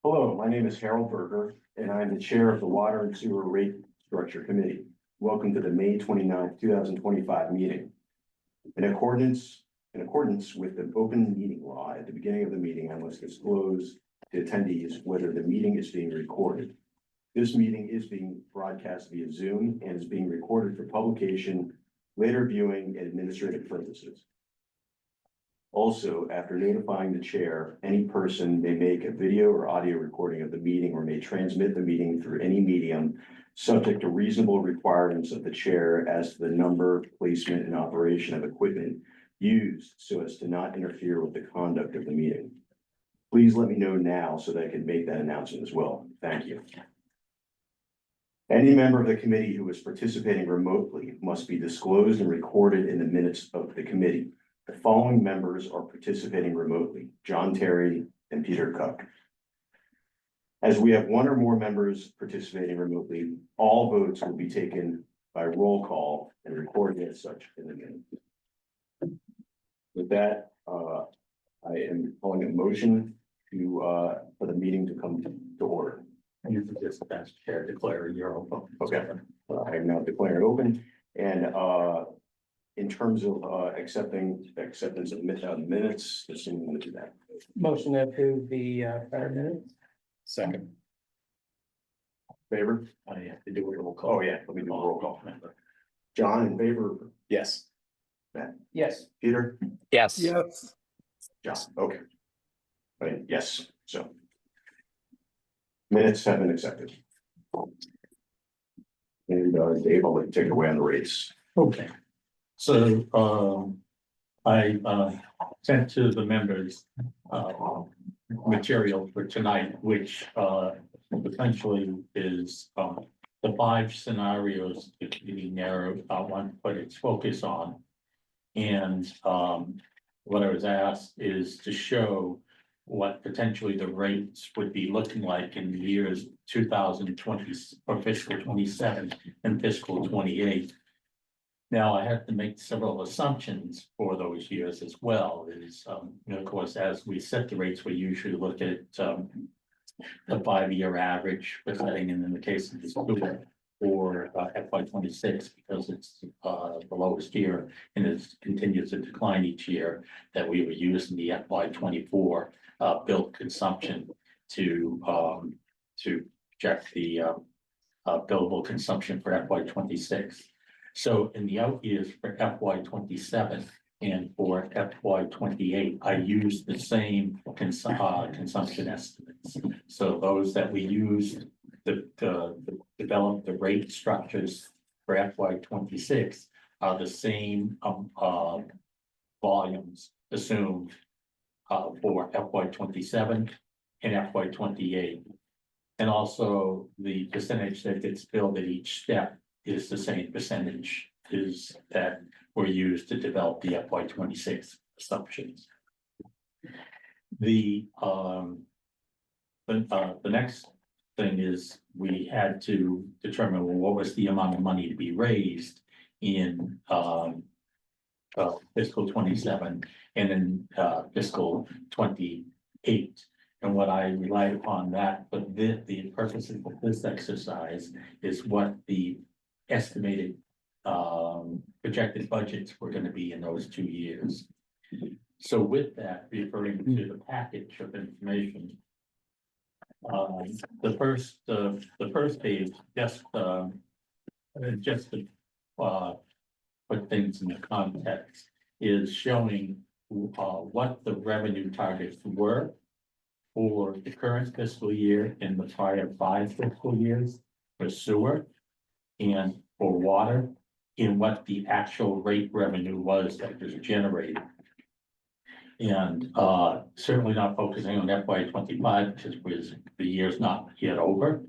Hello, my name is Harold Berger, and I am the Chair of the Water and Sewer Rate Structure Committee. Welcome to the May 29th, 2025 meeting. In accordance with the open meeting law, at the beginning of the meeting, I must disclose to attendees whether the meeting is being recorded. This meeting is being broadcast via Zoom and is being recorded for publication, later viewing, and administrative purposes. Also, after notifying the chair, any person may make a video or audio recording of the meeting or may transmit the meeting through any medium, subject to reasonable requirements of the chair as to the number, placement, and operation of equipment used so as to not interfere with the conduct of the meeting. Please let me know now so that I can make that announcement as well. Thank you. Any member of the committee who is participating remotely must be disclosed and recorded in the minutes of the committee. The following members are participating remotely: John Terry and Peter Cook. As we have one or more members participating remotely, all votes will be taken by roll call and recorded as such in the minute. With that, I am calling a motion to for the meeting to come to order. And you just as chair declare your open. Okay, I am now declaring open, and in terms of acceptance of minutes, just someone to do that. Motion to approve the prior minutes. Second. Favor? I have to do a roll call. Oh, yeah, let me do a roll call. John in favor? Yes. Yes. Peter? Yes. Yes. John, okay. Right, yes, so. Minutes have been accepted. And Dave, I'll let you take it away on the rates. Okay. So, I, sent to the members, material for tonight, which, potentially is, the 5 scenarios that we narrowed, want to put its focus on. And, what I was asked is to show what potentially the rates would be looking like in the years 2020 or fiscal 27 and fiscal 28. Now, I have to make several assumptions for those years as well. Is, of course, as we set the rates, we usually look at the 5-year average for setting, and in the case of the school for FY 26, because it's the lowest year and it continues to decline each year, that we were using the FY 24 built consumption to project the billable consumption for FY 26. So in the out years for FY 27 and for FY 28, I used the same consumption estimates. So those that we used to develop the rate structures for FY 26 are the same volumes assumed for FY 27 and FY 28. And also the percentage that gets billed at each step is the same percentage is that were used to develop the FY 26 assumptions. The next thing is we had to determine, well, what was the amount of money to be raised in fiscal 27 and in fiscal 28. And what I relied upon that, but the purposes of this exercise is what the estimated projected budgets were going to be in those 2 years. So with that, referring to the package of information, the first page just to put things in the context is showing what the revenue targets were for the current fiscal year and the prior 5 fiscal years for sewer and for water, and what the actual rate revenue was that was generated. And certainly not focusing on FY 25 because the year's not yet over.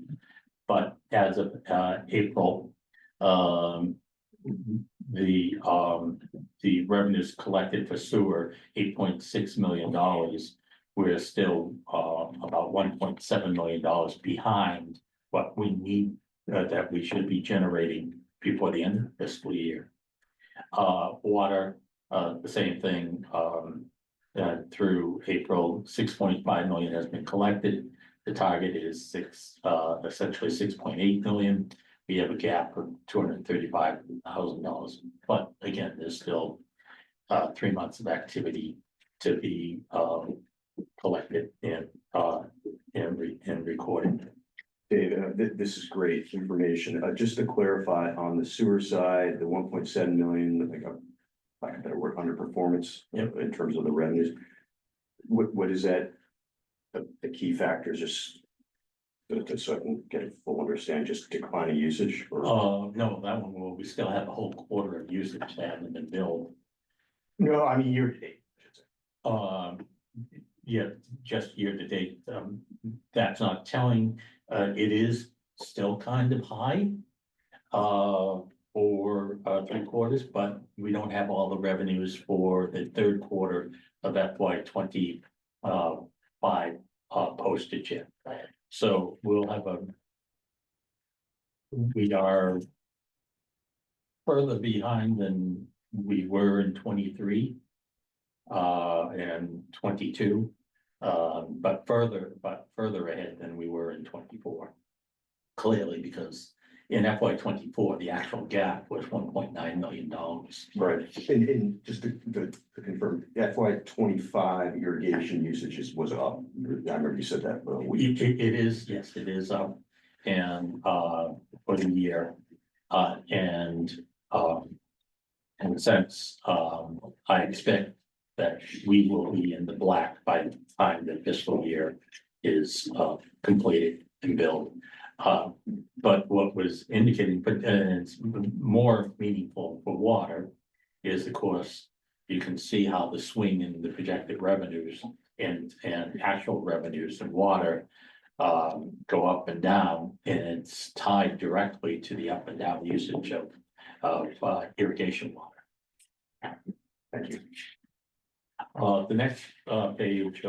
But as of April, the revenues collected for sewer, $8.6 million. We're still about $1.7 million behind what we need that we should be generating before the end of the fiscal year. Water, the same thing. through April, 6.5 million has been collected. The target is essentially 6.8 million. We have a gap of $235,000, but again, there's still 3 months of activity to be collected and recorded. Dave, this is great information. Just to clarify on the sewer side, the 1.7 million, like a better word, underperformance. Yep. In terms of the revenues. What is that? The key factors, just so I can get a full understanding, just declining usage or? No, that one, well, we still have a whole quarter of usage that haven't been billed. No, I mean, year to date. I should say. Yeah, just year to date, that's not telling, it is still kind of high. For 3 quarters, but we don't have all the revenues for the 3rd quarter of FY 25 postage yet. So we are further behind than we were in 23 and 22, but further ahead than we were in 24. Clearly, because in FY 24, the actual gap was $1.9 million. Right, and just to confirm, FY 25 irrigation usage was up. I remember you said that, but It is, yes, it is up, and for the year, and since I expect that we will be in the black by the time the fiscal year is completed and billed. But what was indicating, but it's more meaningful for water is, of course, you can see how the swing in the projected revenues and actual revenues in water go up and down, and it's tied directly to the up and down usage of irrigation water. thank you. The next page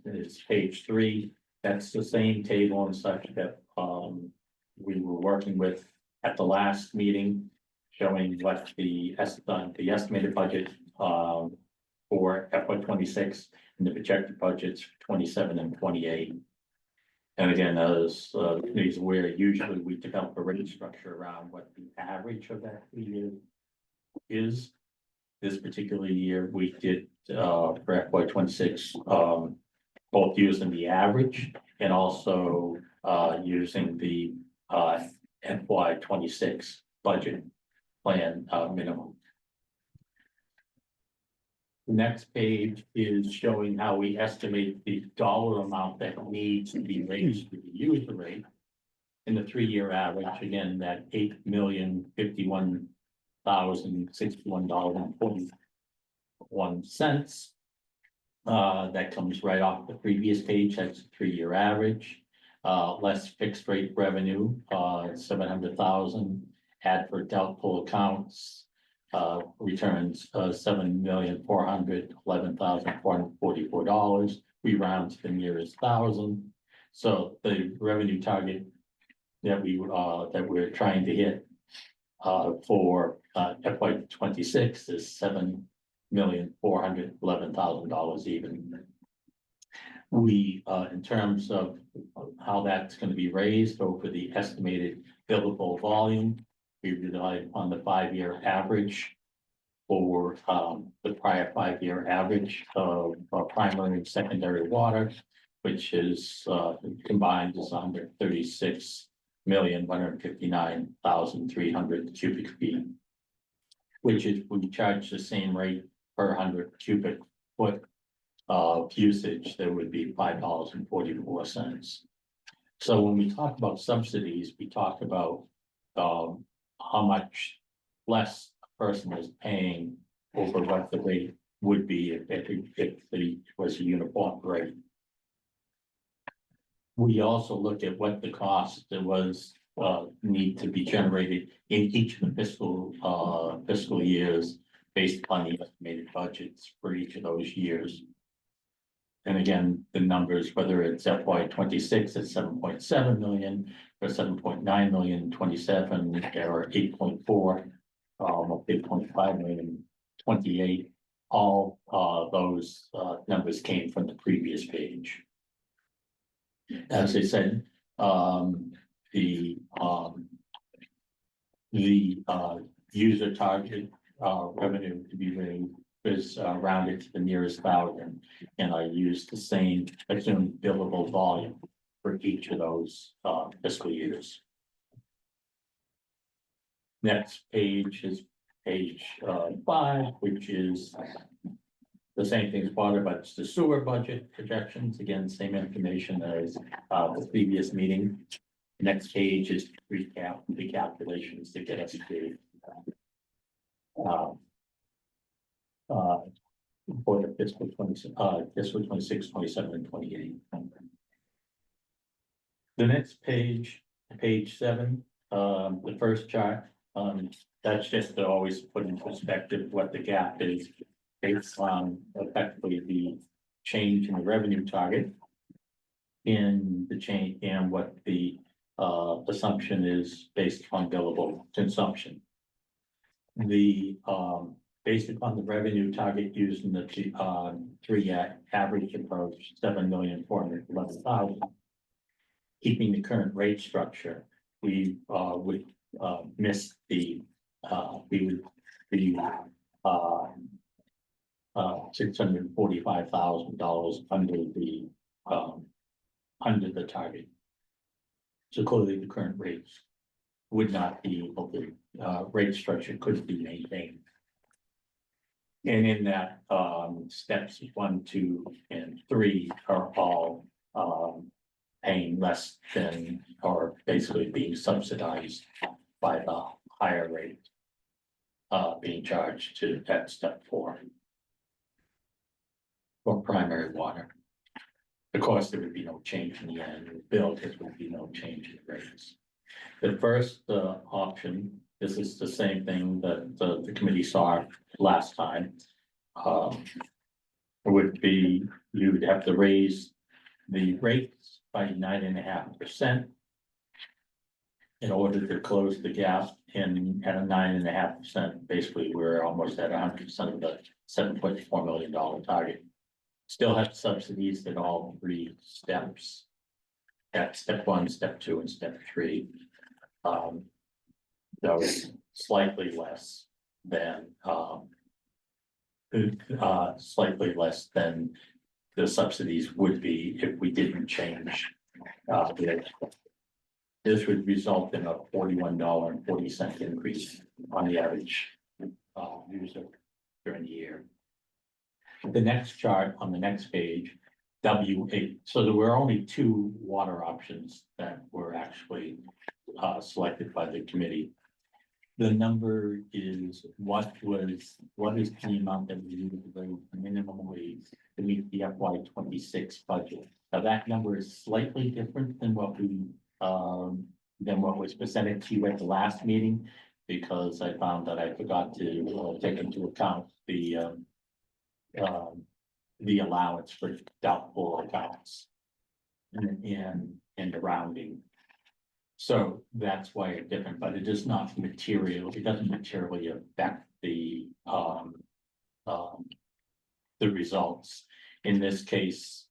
is page 3. That's the same table and such that we were working with at the last meeting, showing what the estimated budget for FY 26 and the projected budgets for 27 and 28. And again, as committees aware, usually we develop a rate structure around what the average of that year is. This particular year, we did for FY 26, both using the average and also using the FY 26 budget plan minimum. The next page is showing how we estimate the dollar amount that needs to be raised to the user rate in the 3-year average. Again, that $8,051,061.41. That comes right off the previous page. That's a 3-year average. Less fixed rate revenue, 700,000. Add for doubtful accounts, returns $7,411,444. We round to the nearest thousand. So the revenue target that we're trying to hit for FY 26 is $7,411,000 even. We, in terms of how that's going to be raised over the estimated billable volume, we relied on the 5-year average for the prior 5-year average of primary and secondary water, which is combined is 136,159,300 cubic feet, which is, we charge the same rate per 100 cubic foot of usage. There would be $5.44. So when we talk about subsidies, we talk about how much less a person is paying over what the rate would be if it was a uniform rate. We also look at what the cost that was need to be generated in each of the fiscal years based upon the estimated budgets for each of those years. And again, the numbers, whether it's FY 26 at 7.7 million or 7.9 million, 27 or 8.4, 8.5 million, 28 all, those, numbers came from the previous page. As I said, the, user target, revenue to be raised is rounded to the nearest thousand. And I used the same assumed billable volume for each of those, fiscal years. Next page is page, 5, which is the same thing as water, but it's the sewer budget projections. Again, same information as, the previous meeting. Next page is recap, the calculations to get us to, for the fiscal 26, 27, and 28. The next page, page 7, the first chart, that's just to always put in perspective what the gap is based on effectively the change in the revenue target in the change and what the assumption is based on billable consumption. The based upon the revenue target used in the 3-year average approach, 7,411,000. Keeping the current rate structure, we would miss the we would be $645,000 under the target. So clearly the current rates would not be able to, rate structure couldn't be maintained. And in that, steps 1, 2, and 3 are all, paying less than, or basically being subsidized by the higher rate. Being charged to at step 4. For primary water. Of course, there would be no change in the annual bill, because there would be no change in rates. The first option, this is the same thing that the committee saw last time. Would be, you would have to raise the rates by 9.5%. In order to close the gap, and at a 9.5%, basically, we're almost at 100% of the $7.4 million target. Still have subsidies at all 3 steps. At step 1, step 2, and step 3. Though slightly less than the subsidies would be if we didn't change. This would result in a $41.40 increase on the average user during the year. The next chart on the next page, W8. So there were only 2 water options that were actually selected by the committee. The number is what is the amount that we use the minimum wage to meet the FY26 budget. Now that number is slightly different than what was presented to you at the last meeting, because I found that I forgot to take into account the allowance for doubtful accounts and the rounding. So that's why it's different, but it is not material. It doesn't materially affect the results. In this case,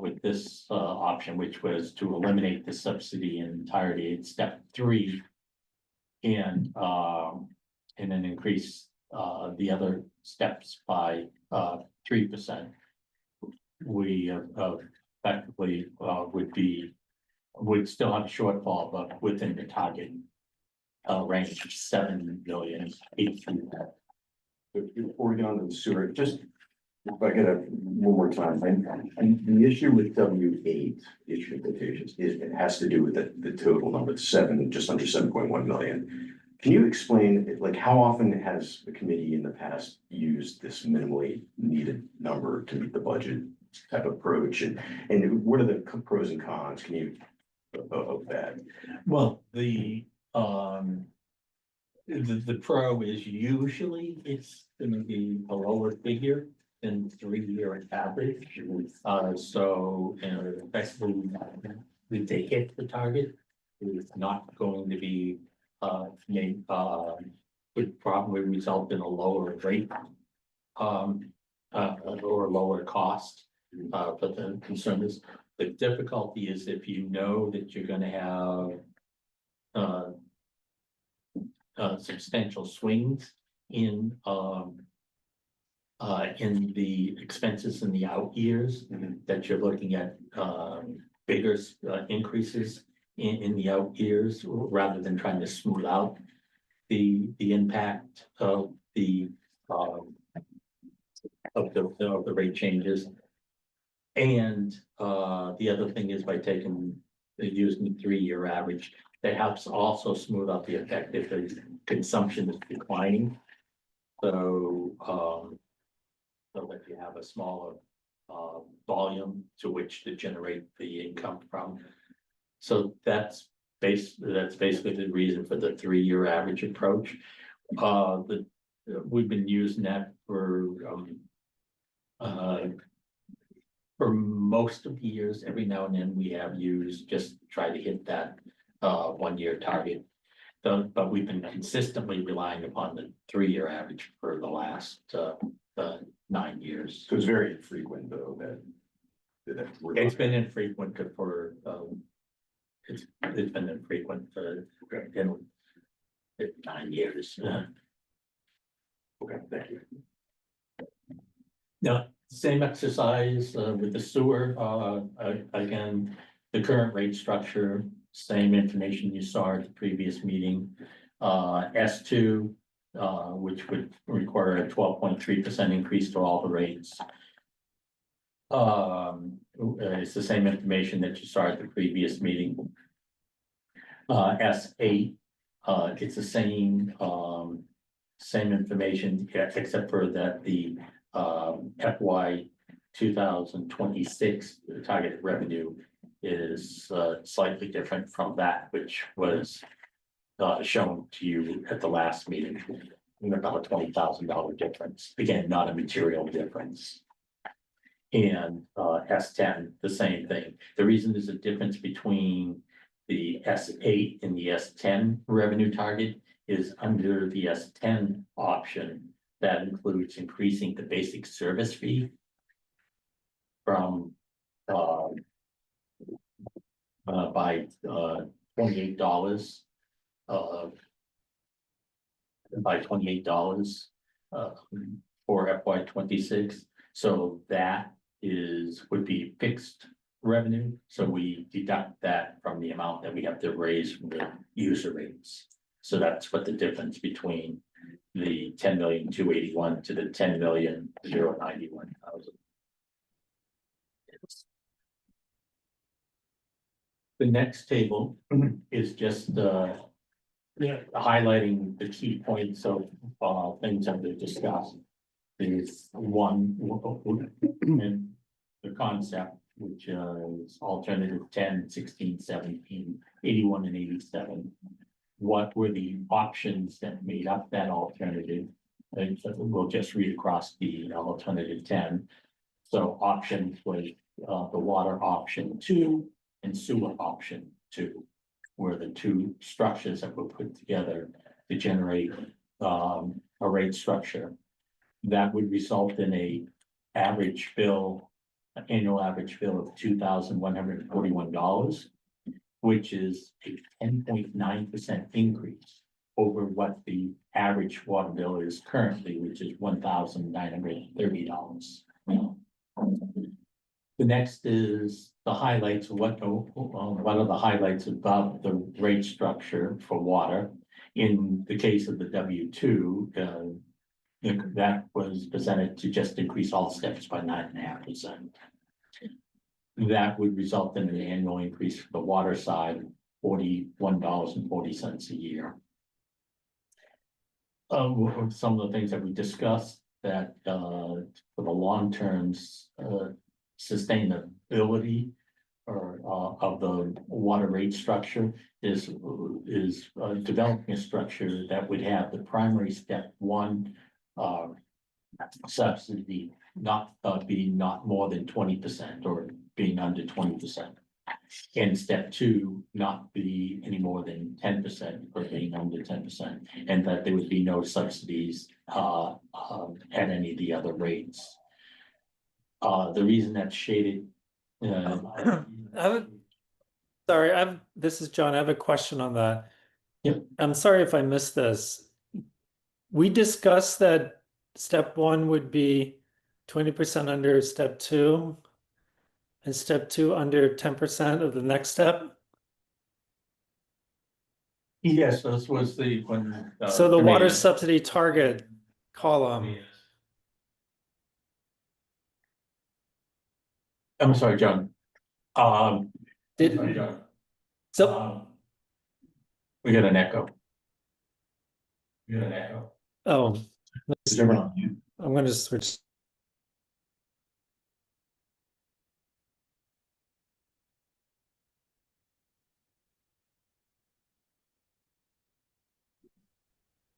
with this option, which was to eliminate the subsidy in entirety at step 3, and then increase the other steps by 3%. We effectively would still have a shortfall, but within the target range of 7 million. Before we get on to the sewer, just if I get one more time, and the issue with W8, issue of quotations, is it has to do with the total number, just under 7.1 million. Can you explain, like, how often has the committee in the past used this minimally needed number to meet the budget type approach, and what are the pros and cons? Can you of that? Well, the pro is usually it's going to be a lower figure than 3-year average. So effectively, if they hit the target, it's not going to be would probably result in a lower rate or lower cost for the consumers. The difficulty is if you know that you're gonna have substantial swings in the expenses in the out years, that you're looking at bigger increases in the out years, rather than trying to smooth out the impact of the rate changes. And the other thing is by using the 3-year average, that helps also smooth out the effect if the consumption is declining. So that you have a smaller volume to which to generate the income from. So that's basically the reason for the 3-year average approach. We've been using that for most of the years. Every now and then we have used, just try to hit that 1-year target. But we've been consistently relying upon the 3-year average for the last 9 years. So it's very infrequent though It's been infrequent for it's been infrequent for 9 years. Okay, thank you. Now, same exercise with the sewer. Again, the current rate structure, same information you saw at the previous meeting. S2, which would require a 12.3% increase to all the rates. It's the same information that you saw at the previous meeting. S8, it's the same information, except for that the FY 2026 target revenue is slightly different from that, which was shown to you at the last meeting. About a $20,000 difference. Again, not a material difference. And S10, the same thing. The reason there's a difference between the S8 and the S10 revenue target is under the S10 option. That includes increasing the basic service fee from by $28 by $28 for FY 26. So that would be fixed revenue. So we deduct that from the amount that we have to raise from the user rates. So that's what the difference between the 10,281,000 to the 10,091,000. The next table is just highlighting the key points of things that we discussed. Is one, and the concept, which is alternative 10, 16, 17, 81, and 87. What were the options that made up that alternative? And so we'll just read across the alternative 10. So options was the water option 2 and sewer option 2 were the two structures that were put together to generate a rate structure. That would result in an annual average bill of $2,141, which is a 10.9% increase over what the average water bill is currently, which is $1,930. The next is the highlights. What are the highlights about the rate structure for water? In the case of the W2, that was presented to just increase all steps by 9.5%. That would result in an annual increase for the water side, $41.40 a year. Some of the things that we discussed that for the long term sustainability of the water rate structure is developing a structure that would have the primary step 1 subsidy not more than 20% or being under 20%. And step two, not be any more than 10% or being under 10%, and that there would be no subsidies at any of the other rates. The reason that's shaded. Sorry, this is John. I have a question on that. Yep. I'm sorry if I missed this. We discussed that step one would be 20% under step two, and step two under 10% of the next step. Yes, this was the one. So the water subsidy target column. I'm sorry, John. Did Sorry, John. so? We got an echo. We got an echo. Oh, Is everyone on mute? I'm going to switch.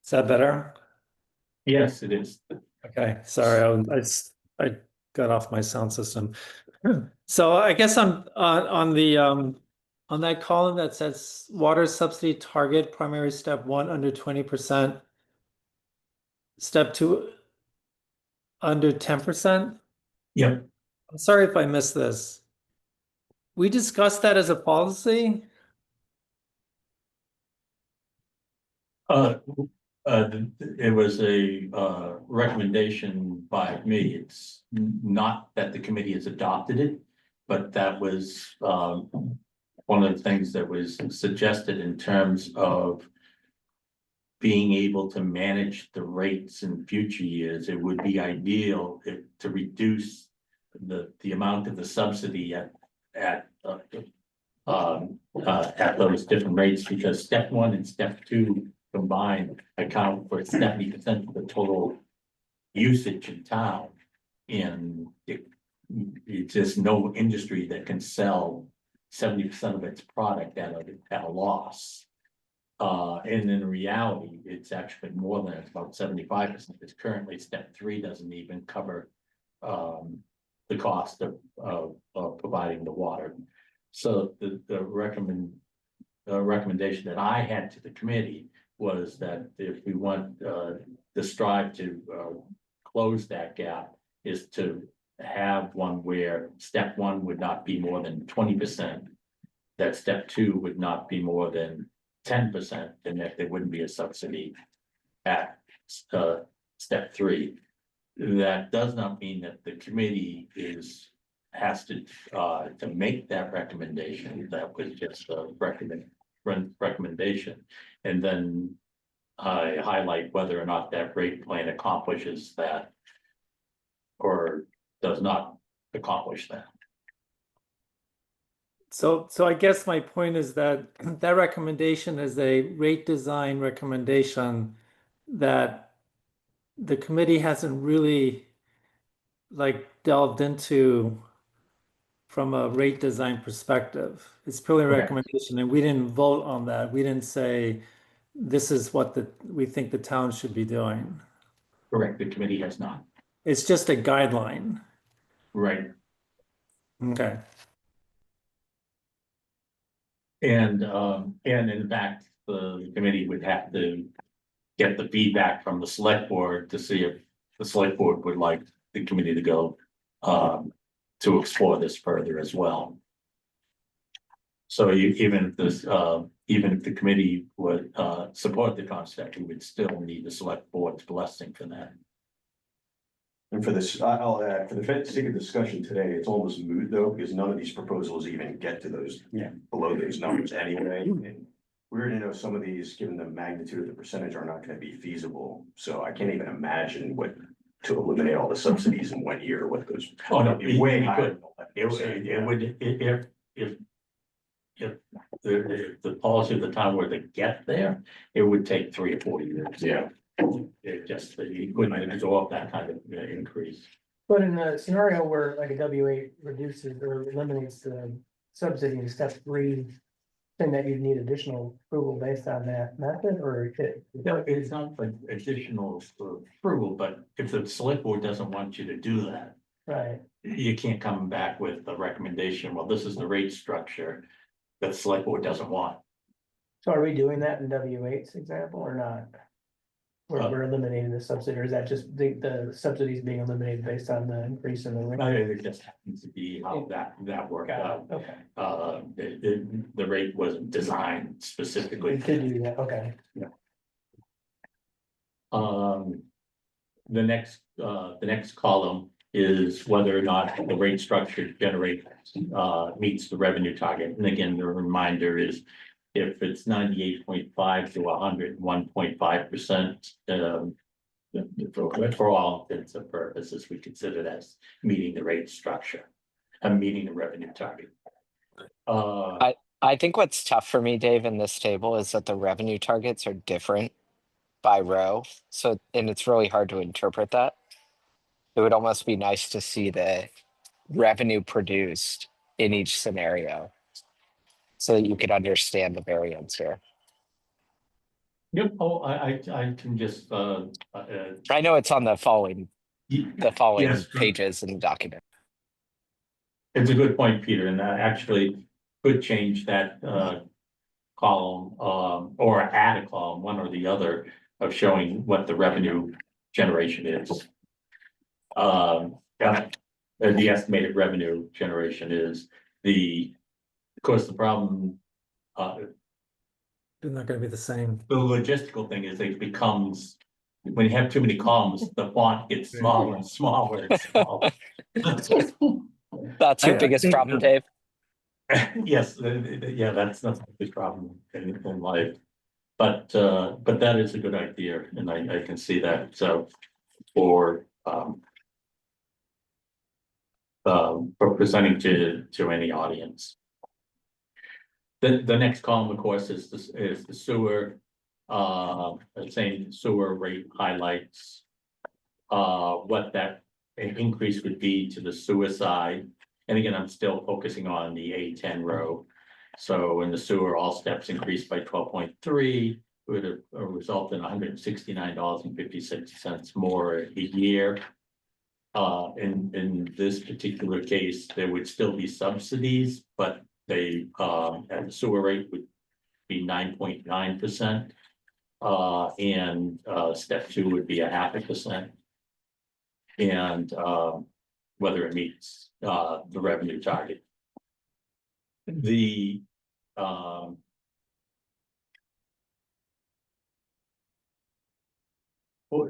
Is that better? Yes, it is. Okay, sorry, I got off my sound system. So I guess I'm on the on that column that says water subsidy target primary step one under 20%. Step two under 10%. Yep. I'm sorry if I missed this. We discussed that as a policy. It was a recommendation by me. It's not that the committee has adopted it, but that was one of the things that was suggested in terms of being able to manage the rates in future years. It would be ideal to reduce the amount of the subsidy at those different rates, because step one and step two combined account for 70% of the total usage in town. And it's just no industry that can sell 70% of its product at a loss. And in reality, it's actually more than, it's about 75%. It's currently step three doesn't even cover the cost of providing the water. So the recommendation that I had to the committee was that if we want to strive to close that gap, is to have one where step one would not be more than 20%, that step two would not be more than 10%, and that there wouldn't be a subsidy at step three. That does not mean that the committee has to make that recommendation. That was just a recommendation. And then I highlight whether or not that rate plan accomplishes that or does not accomplish that. So I guess my point is that that recommendation is a rate design recommendation that the committee hasn't really delved into from a rate design perspective. It's purely a Okay. recommendation, and we didn't vote on that. We didn't say this is what we think the town should be doing. Correct, the committee has not. It's just a guideline. Right. Okay. And in fact, the committee would have to get the feedback from the select board to see if the select board would like the committee to go to explore this further as well. So even if the committee would support the concept, we would still need the select board's blessing for that. And for this, I'll add, for the sake of discussion today, it's almost moot though, because none of these proposals even get to those, below those numbers anyway. And we're gonna know some of these, given the magnitude of the percentage, are not gonna be feasible. So I can't even imagine what, to eliminate all the subsidies in 1 year, what goes. Oh, no, It'd be way you higher. could. It would, if the policy of the town were to get there, it would take 3 or 4 years. Yeah. It just, you couldn't absorb that kind of increase. But in a scenario where like a W8 reduces or eliminates the subsidy in step three, then that you'd need additional approval based on that method, or No, it's not like additional approval, but if the select board doesn't want you to do that, right? you can't come back with a recommendation, well, this is the rate structure that the select board doesn't want. So are we doing that in W8's example or not? Where Uh, we're eliminating the subsidy, or is that just the subsidies being eliminated based on the increase in the rate? I think it just happens to be how that worked out. Okay, The rate wasn't designed we specifically. could do that, okay. The next column is whether or not the rate structure meets the revenue target. And again, the reminder is if it's 98.5 to 101.5%, for all intents and purposes, we consider that as meeting the rate structure and meeting the revenue target. I think what's tough for me, Dave, in this table is that the revenue targets are different by row. So, and it's really hard to interpret that. It would almost be nice to see the revenue produced in each scenario so that you could understand the variance here. Yep, I can just, I know it's on the following yes, pages in the document. it's a good point, Peter, and I actually could change that column, or add a column, one or the other, of showing what the revenue generation is. Yeah, the estimated revenue generation is of course, the problem, They're not gonna be the same. the logistical thing is it becomes, when you have too many columns, the font gets smaller and smaller and smaller. That's your I biggest think- problem, Dave. Yes, yeah, that's not a big problem in life. But that is a good idea, and I can see that, so for presenting to any audience. The next column, of course, is the sewer, same sewer rate highlights. What that increase would be to the sewer side. And again, I'm still focusing on the A10 row. So in the sewer, all steps increased by 12.3, would result in $169.56 more a year. In this particular case, there would still be subsidies, but they, at the sewer rate would be 9.9%. And step 2 would be 0.5%. And whether it meets the revenue target.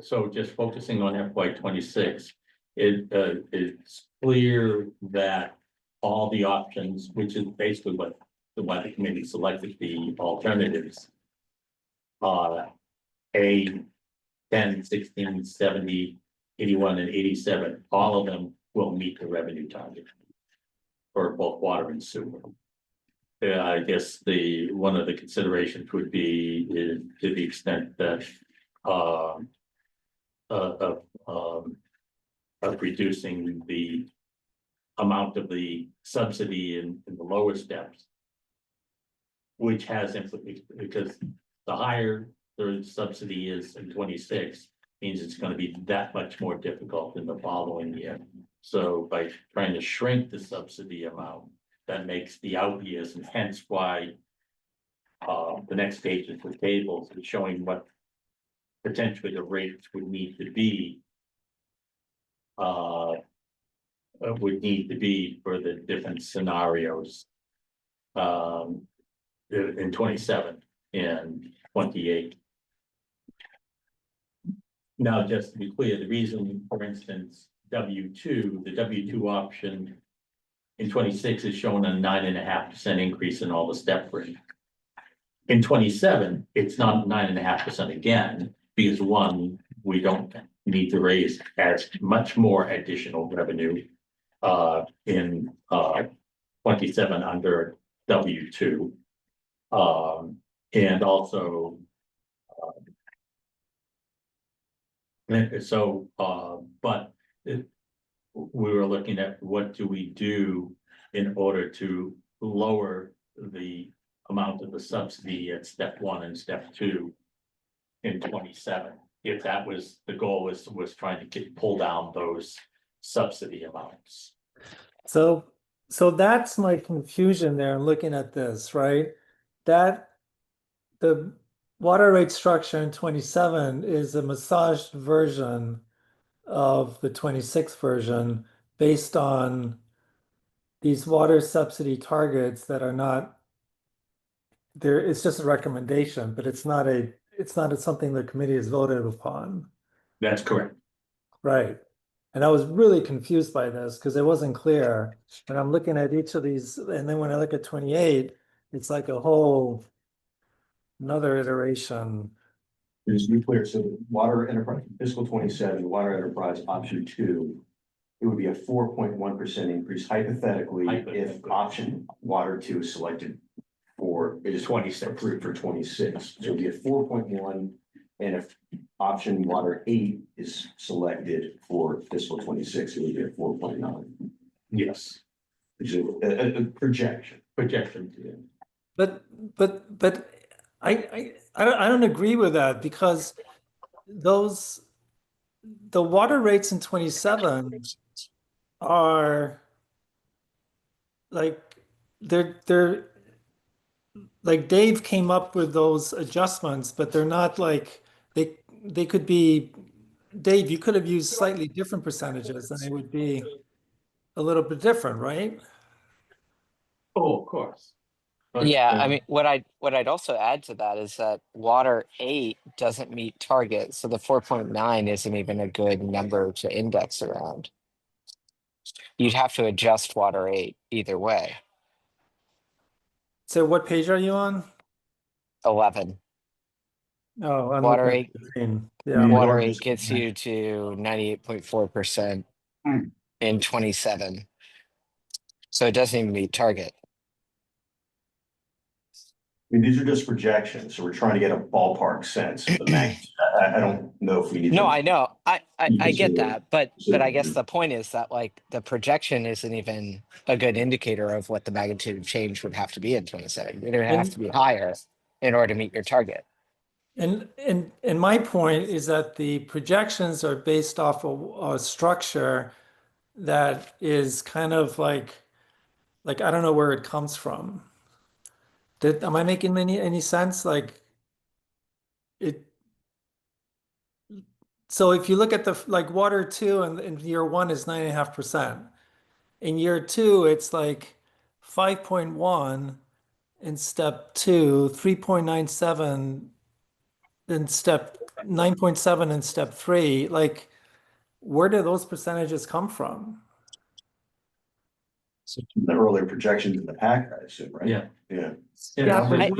So just focusing on FY26, it's clear that all the options, which is basically why the committee selected the alternatives. A 10, 16, 70, 81, and 87, all of them will meet the revenue target for both water and sewer. I guess one of the considerations would be to the extent that of reducing the amount of the subsidy in the lower steps, which has implications because the higher the subsidy is in 26 means it's going to be that much more difficult in the following year. So by trying to shrink the subsidy amount, that makes the out years, and hence why the next page is the tables and showing what potentially the rates would need to be for the different scenarios in 27 and 28. Now, just to be clear, the reason, for instance, the W2 option in 26 is showing a 9.5% increase in all the step rate. In 27, it's not 9.5% again, because one, we don't need to raise as much more additional revenue in 27 under W2. And also but we were looking at what do we do in order to lower the amount of the subsidy at step 1 and step 2 in 27. If that was the goal, was trying to pull down those subsidy amounts. So, so that's my confusion there, looking at this, right? That the water rate structure in 27 is a massaged version of the 26 version based on these water subsidy targets that are not there. It's just a recommendation, but it's not something the committee has voted upon. That's correct. Right. And I was really confused by this because it wasn't clear. And I'm looking at each of these, and then when I look at 28, it's like a whole another iteration. Just to be clear, so water enterprise, fiscal 27, water enterprise option 2, it would be a 4.1% increase hypothetically if Hypothetically. option water 2 is selected for, it is 26, approved for 26. So it'd be a 4.1, and if option water 8 is selected for fiscal 26, it would be a 4.9, Yes, which is a projection. projection. Yeah. But I don't agree with that because the water rates in 27 are like they're like Dave came up with those adjustments, but they're not like they could be Dave, you could have used slightly different percentages and it would be a little bit different, right? Oh, of course. But, Yeah, I mean, what I'd also add to that is that water 8 doesn't meet target, so the 4.9 isn't even a good number to index around. You'd have to adjust water 8 either way. So what page are you on? 11. Oh, I'm Water looking at 8. 15. Yeah. Water Or 8 just- gets you to 98.4% in 27. So it doesn't even meet target. I mean, these are just projections, so we're trying to get a ballpark sense of the magnitude. I don't know if we need. No, to- I know. I get consider- that, but I guess the point is that like the projection isn't even a good indicator of what the magnitude of change would have to be in 27. It would have to be higher in order to meet your target. And my point is that the projections are based off of a structure that is kind of like I don't know where it comes from. Am I making any sense? Like it. So if you look at the like water 2 and in year 1 is 9.5%. In year 2, it's like 5.1 in step 2, 3.97 in step 9.7 in step 3. Like, where do those percentages come from? The earlier projections in the pack, I assume, right? Yeah. Yeah. Yeah, but I-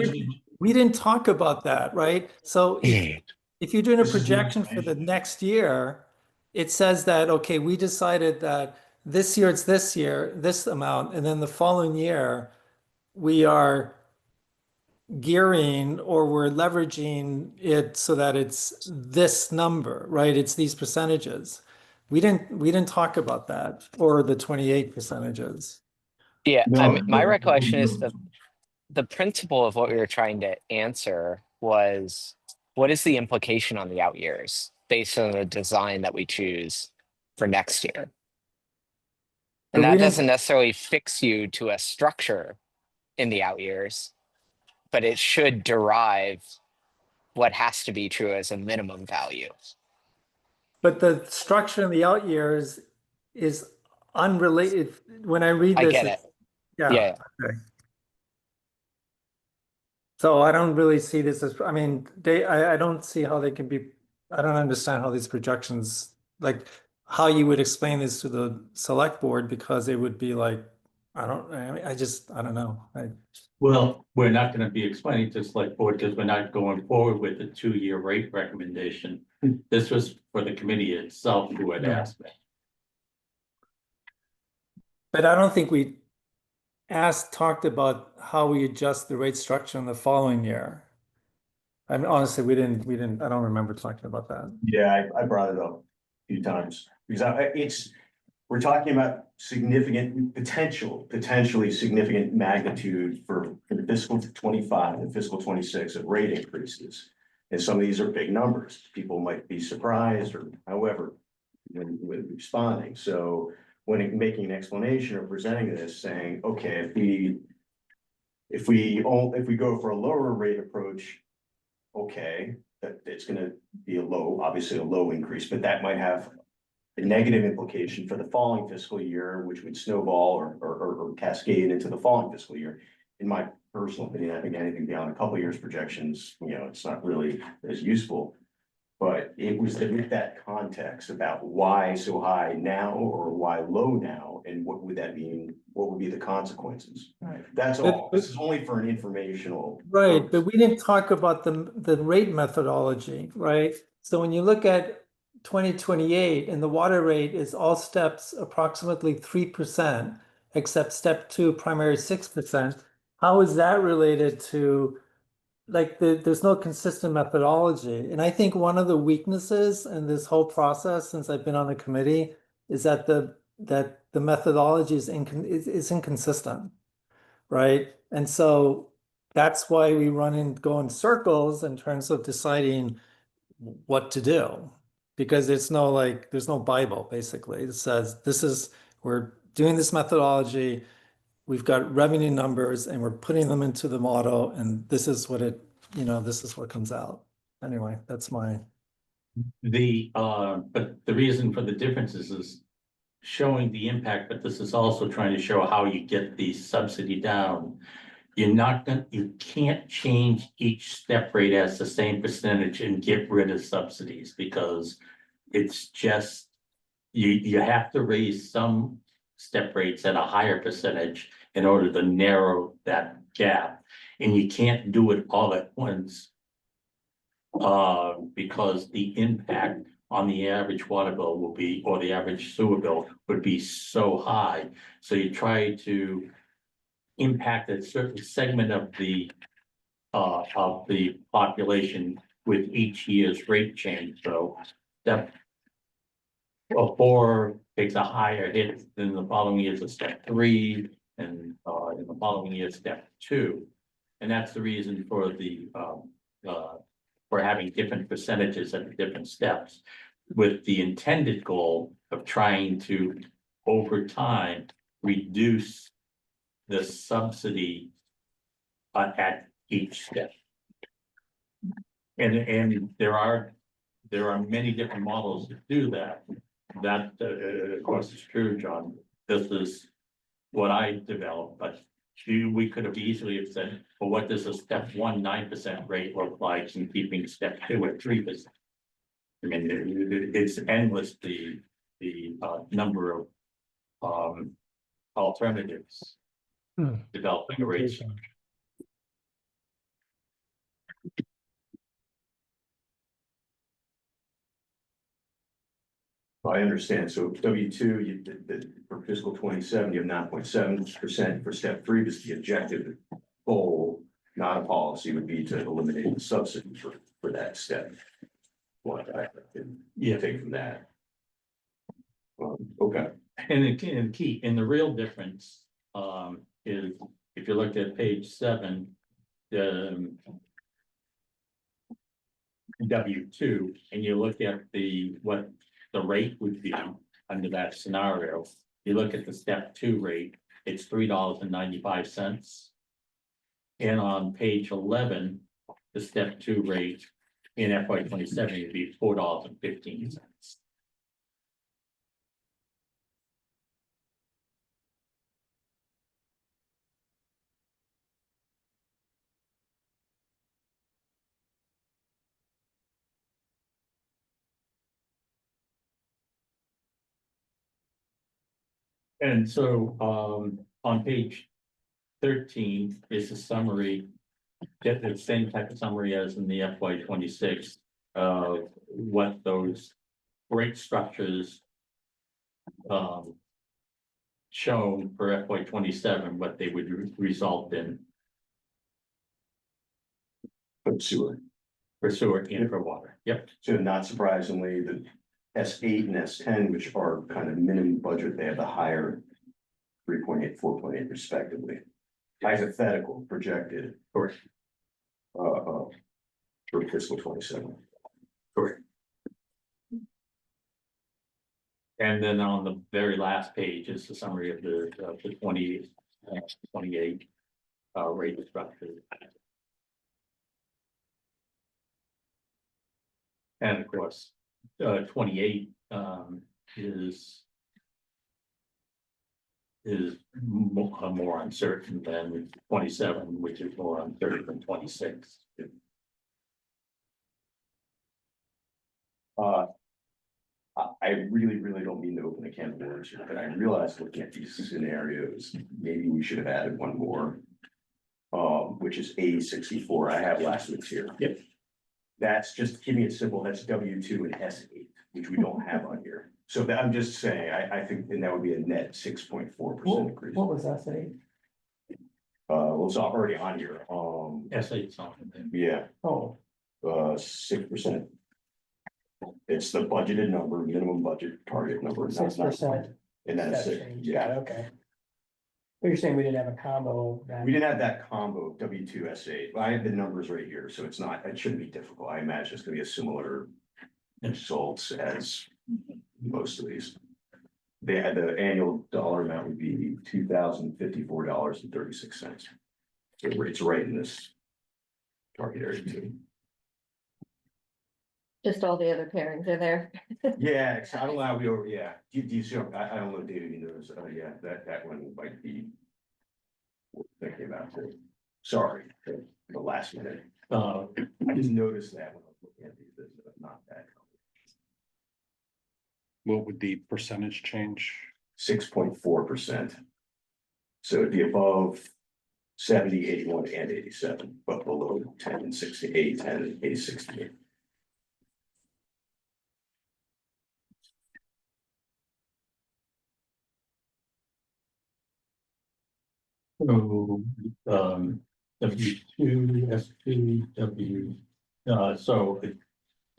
we didn't talk about that, right? So if you're doing a projection for the next year, it says that, okay, we decided that this year it's this year, this amount, and then the following year we are gearing or we're leveraging it so that it's this number, right? It's these percentages. We didn't talk about that or the 28 percentages. Yeah, No, my no, recollection is no. the principle of what we were trying to answer was what is the implication on the out years based on the design that we choose for next year? But And we that didn't- doesn't necessarily fix you to a structure in the out years, but it should derive what has to be true as a minimum value. But the structure in the out years is unrelated. When I read I this, get it. yeah. Yeah. Okay. So I don't really see this as, I mean, I don't see how they can be, I don't understand how these projections, like how you would explain this to the select board because it would be like, I don't know. Well, we're not gonna be explaining to select board because we're not going forward with the 2-year rate recommendation. This was for the committee itself who had asked me. But I don't think we talked about how we adjust the rate structure in the following year. I mean, honestly, we didn't, I don't remember talking about that. Yeah, I brought it up a few times because we're talking about significant potentially significant magnitude for the fiscal 25 and fiscal 26 of rate increases. And some of these are big numbers. People might be surprised or however, with responding. So making an explanation or presenting this, saying, okay, if we go for a lower rate approach, okay, that it's gonna be obviously a low increase, but that might have a negative implication for the following fiscal year, which would snowball or cascade into the following fiscal year. In my personal opinion, I think anything beyond a couple of years projections, it's not really as useful. But it was with that context about why so high now or why low now, and what would that mean? What would be the consequences? Right. That's all. This is only for an informational. Right, but purpose. we didn't talk about the rate methodology, right? So when you look at 2028 and the water rate is all steps approximately 3%, except step 2 primary 6%. How is that related to, like, there's no consistent methodology? And I think one of the weaknesses in this whole process since I've been on the committee is that the methodology is inconsistent, right? And so that's why we go in circles in terms of deciding what to do. Because there's no Bible, basically. It says, we're doing this methodology, we've got revenue numbers, and we're putting them into the model, and this is what this is what comes out. Anyway, that's my. But the reason for the differences is showing the impact, but this is also trying to show how you get the subsidy down. You can't change each step rate as the same percentage and get rid of subsidies, because it's just, you have to raise some step rates at a higher percentage in order to narrow that gap. And you can't do it all at once. Because the impact on the average water bill will be, or the average sewer bill would be so high. So you try to impact a certain segment of the population with each year's rate change. So step 4 takes a higher hit than the following year's of step 3, and in the following year, step 2. And that's the reason for for having different percentages at the different steps, with the intended goal of trying to, over time, reduce the subsidy at each step. And there are many different models to do that. That, of course, is true, John. This is what I developed, but we could have easily have said, well, what does a step 1 9% rate look like in keeping step 2 at 3%? I mean, it's endless, the number of alternatives developing a rate structure. I understand. So W2, for fiscal 27, you have 9.7% for step 3, because the objective goal, not a policy, would be to eliminate the subsidy for that step. What I can take from that. Okay. And the real difference is, if you look at page 7, the W2, and you look at what the rate would be under that scenario, you look at the step 2 rate, it's $3.95. And on page 11, the step 2 rate in FY 27 would be $4.15. And so on page 13 is a summary, get the same type of summary as in the FY 26 of what those rate structures shown for FY 27, what they would result in But sewer. for sewer and for water. Yep. So not surprisingly, the S8 and S10, which are kind of minimum budget, they have the higher 3.8, 4.8 respectively. Hypothetical projected. Correct. For fiscal 27. Correct. And then on the very last page is the summary of the 28 rate structure. And of course, 28 is more uncertain than 27, which is more uncertain than 26. I really, really don't mean to open a can of worms here, but I realized looking at these scenarios, maybe we should have added one more. Which is A64. I have last week's here. Yep. That's just keeping it simple. That's W2 and S8, which we don't have on here. So that I'm just saying, I think, and that would be a net 6.4% increase. What was that say? Well, it's already on here. S8 something. Yeah, Oh, 6%. It's the budgeted number, minimum budget target number. not- 6%. And then it's Step six, change. yeah. Got it, okay. But you're saying we didn't have a combo that. We didn't have that combo of W2 S8. I have the numbers right here, so it's not, it shouldn't be difficult. I imagine it's gonna be a similar results as most of these. The annual dollar amount would be $2,054.36. So it's right in this target area too. Just all the other pairings are there. Yeah, I don't know how we over, yeah. Do you see, I don't know, David, you knows, yeah, that one might be worth thinking about too. Sorry, for the last minute. I just noticed that when I was looking at these, but not that. What would the percentage change? 6.4%. So it'd be above 70, 81, and 87, but below 10 and 68, 10 and 8, 68. So, W2, S2, so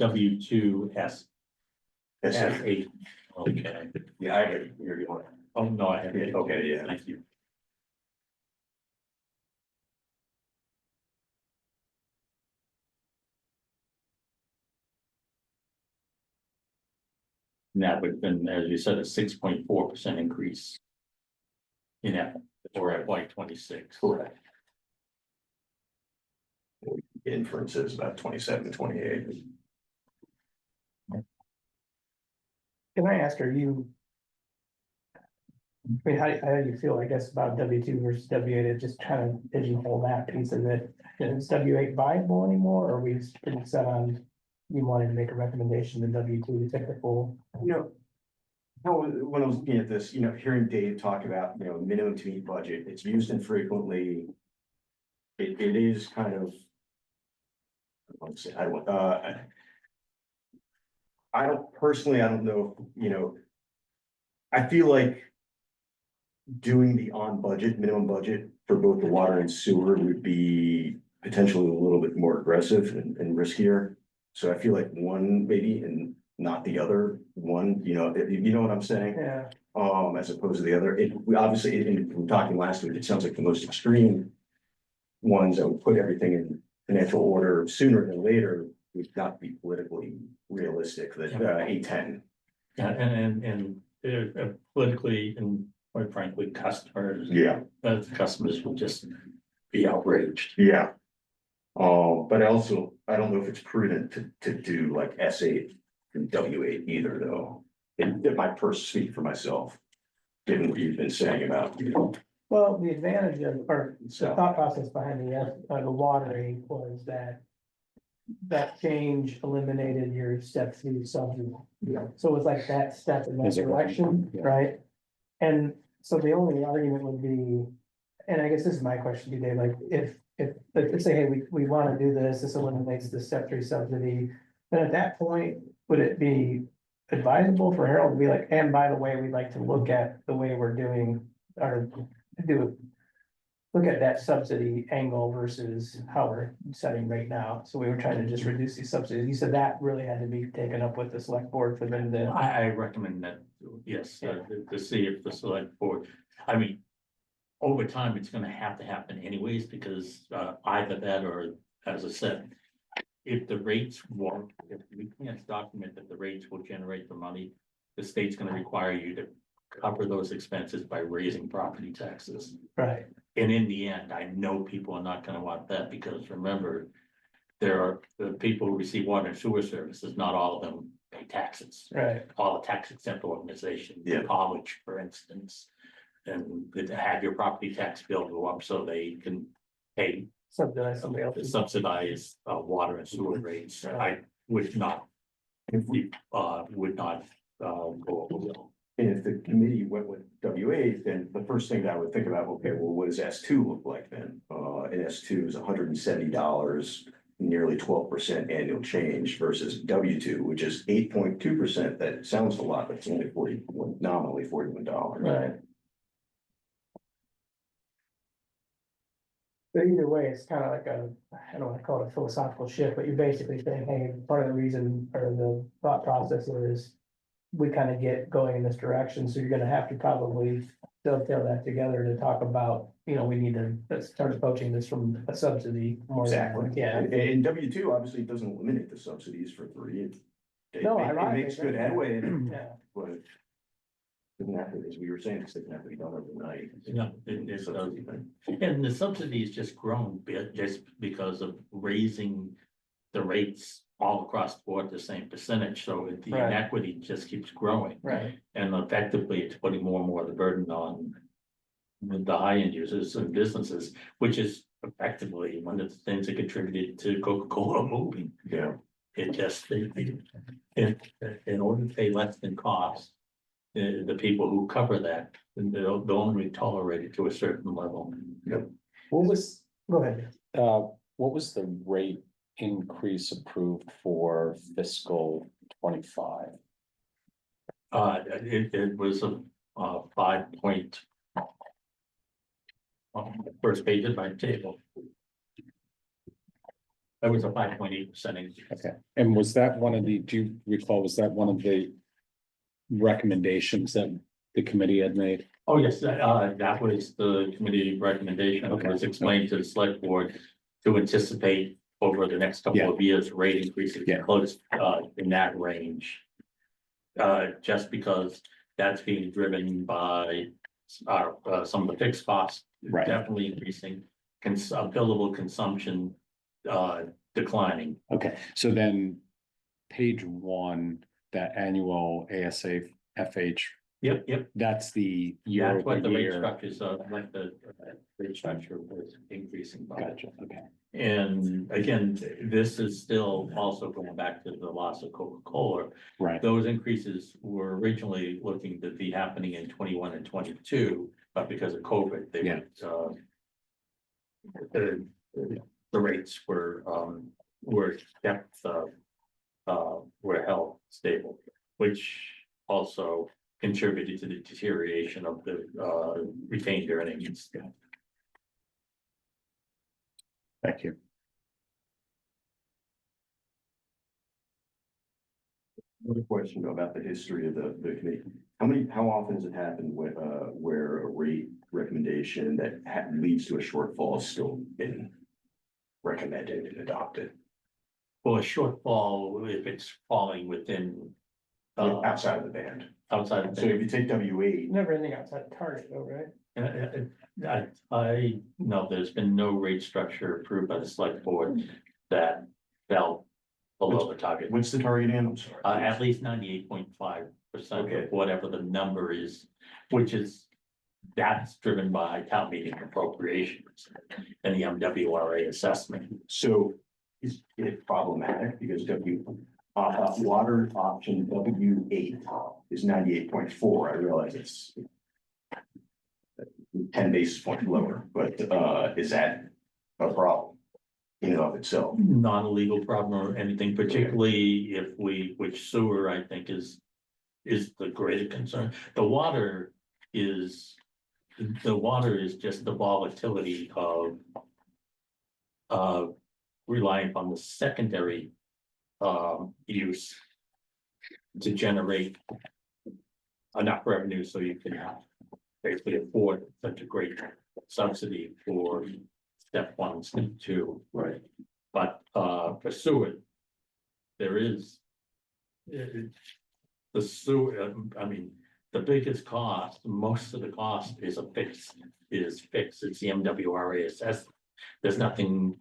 W2, That's it. S8. Okay. Yeah, I have it. Here you are. Oh, no, I have it. Okay, yeah. Thank you. And that would have been, as you said, a 6.4% increase. In F or FY 26. Correct. Inferences about 27, 28. Can I ask, are you? I mean, how do you feel, I guess, about W2 versus W8, just trying to pigeonhole that piece of it? Is W8 viable anymore, or are we pretty set on? You wanted to make a recommendation to W2 to take the full? When I was looking at this, hearing Dave talk about, minimum to meet budget, it's used infrequently. It is kind of. I don't personally, I don't know, I feel like. Doing the on budget, minimum budget for both the water and sewer would be potentially a little bit more aggressive and riskier. So I feel like one maybe and not the other one, you know what I'm saying? Yeah, As opposed to the other, we obviously, from talking last week, it sounds like the most extreme. Ones that would put everything in financial order sooner than later would not be politically realistic, that A10. Yeah, and politically and quite frankly, customers. Yeah. Customers will just be outraged. Yeah. But I don't know if it's prudent to do like S8 and W8 either, though. It might first speak for myself, given what you've been saying about, well, the advantage of, or the So- thought process behind the watering was that. That change eliminated your step through subsidy. Yeah. So it was like that step in that Is it right? direction, Yeah. right? And so the only argument would be, and I guess this is my question to you, Dave, like, if, let's say, hey, we wanna do this eliminates the step three subsidy. Then at that point, would it be advisable for Harold to be like, and by the way, we'd like to look at the way we're doing, or look at that subsidy angle versus how we're setting right now. So we were trying to just reduce these subsidies. You said that really had to be taken up with the select board for them to. I recommend that, yes, to see if the select board, I mean. Over time, it's gonna have to happen anyways, because either that or, as I said. If the rates won't, if we can't document that the rates will generate the money, the state's gonna require you to cover those expenses by raising property taxes. Right, And in the end, I know people are not gonna want that, because remember, there are the people who receive water and sewer services, not all of them pay taxes. right. All the tax exempt organizations, Yeah. college, for instance. And to have your property tax bill go up so they can pay Subsidize somebody else. subsidize water and sewer rates. I would not, would not go over the. And if the committee went with W8, then the first thing that I would think about, okay, well, what does S2 look like then? And S2 is $170, nearly 12% annual change versus W2, which is 8.2%. That sounds a lot, but it's only nominally $41. Right. But either way, it's kind of like I don't want to call it a philosophical shift, but you're basically saying, hey, part of the reason or the thought process is we kind of get going in this direction, so you're gonna have to probably dovetail that together to talk about, we need to, let's start approaching this from a subsidy more. Exactly. Yeah, And W2 obviously doesn't eliminate the subsidies for 3. No, It ironically, makes good yeah. headway, yeah, but it doesn't have to, as we were saying, it doesn't have to be done overnight. No, it does. Subsidy thing. And the subsidy has just grown bit just because of raising the rates all across the board the same percentage, so the Right. inequity just keeps growing. right, And effectively, it's putting more and more of the burden on the high-end users and businesses, which is effectively one of the things that contributed to Coca-Cola moving. Yeah. It just, in order to pay less than cost, the people who cover that, they'll only tolerate it to a certain level. What was, go ahead. what was the rate increase approved for fiscal 25? It was a 5 point. First page of my table. That was a 5.8% increase. Okay, and was that one of the, do you recall, was that one of the recommendations that the committee had made? Oh, yes, that was the committee recommendation. It Okay. was explained to the select board to anticipate over the next couple of years, rate increases Yeah. close, in that range. Just because that's being driven by, some of the fixed costs. Right. Definitely increasing, billable consumption, declining. Okay, so then page 1, that annual ASA FH, Yep. that's the year That's what over the rate year. structures of, like the rate structure was increasing by. Gotcha, okay. And again, this is still also going back to the loss of Coca-Cola. Right, Those increases were originally looking to be happening in 21 and 22, but because of COVID, they Yeah. the rates were kept, were held stable, which also contributed to the deterioration of the retained earnings. thank you. Another question about the history of the committee. How often has it happened where a rate recommendation that leads to a shortfall has still been recommended and adopted? Well, a shortfall, if it's falling within. Outside of the band. Outside of So if you take W8, Never anything outside the target though, right? no, there's been no rate structure approved by the select board that fell below the target. what's the target in? I'm sorry. At least 98.5% Okay. of whatever the number is, which is, that's driven by town meeting appropriations and the MWRA assessment. So is it problematic because water option W8 is 98.4. I realize it's 10 basis points lower, but is that a problem in and of itself? Not a legal problem or anything, particularly if which sewer I think is the greater concern. The water is just the volatility of relying upon the secondary use to generate enough revenue so you can basically afford such a great subsidy for step 1, step 2. Right. But for sewer, there is the sewer, I mean, the biggest cost, most of the cost is fixed, it's the MWRA assessment. There's nothing